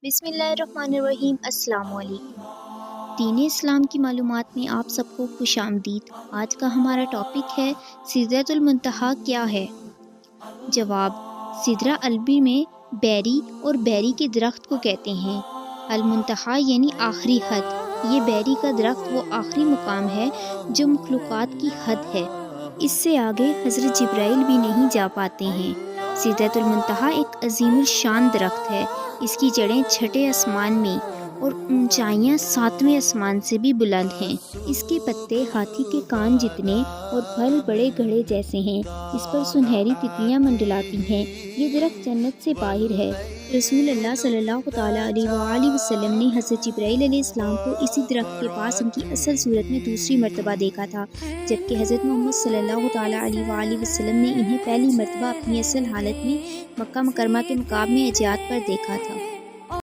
بسم اللہ الرحمن الرحیم۔ السلام علیکم۔ دین اسلام کی معلومات میں آپ سب کو خوش آمدید۔ آج کا ہمارا ٹاپک ہے سدرۃ المنتہا کیا ہے؟ جواب: سدرہ عربی میں بیری اور بیری کے درخت کو کہتے ہیں۔ المنتہا یعنی آخری حد۔ یہ بیری کا درخت وہ آخری مقام ہے جو مخلوقات کی حد ہے۔ اس سے آگے حضرت جبرائیل بھی نہیں جا پاتے ہیں۔ سدرۃ المنتہا ایک عظیم الشان درخت ہے۔ اس کی جڑیں چھٹے آسمان میں اور اونچائیاں ساتویں آسمان سے بھی بلند ہیں۔ اس کے پتے ہاتھی کے کان جتنے اور پھل بڑے گھڑے جیسے ہیں۔ اس پر سنہری تتلیاں منڈلاتی ہیں۔ یہ درخت جنت سے باہر ہے۔ رسول اللہ صلی اللہ تعالیٰ علیہ وآلہ وسلم نے حضرت جبرائیل علیہ السلام کو اسی درخت کے پاس ان کی اصل صورت میں دوسری مرتبہ دیکھا تھا، جبکہ حضرت محمد صلی اللہ تعالیٰ علیہ وآلہ وسلم نے انہیں پہلی مرتبہ اپنی اصل حالت میں مکہ مکرمہ کے مقام میں عجیات پر دیکھا تھا۔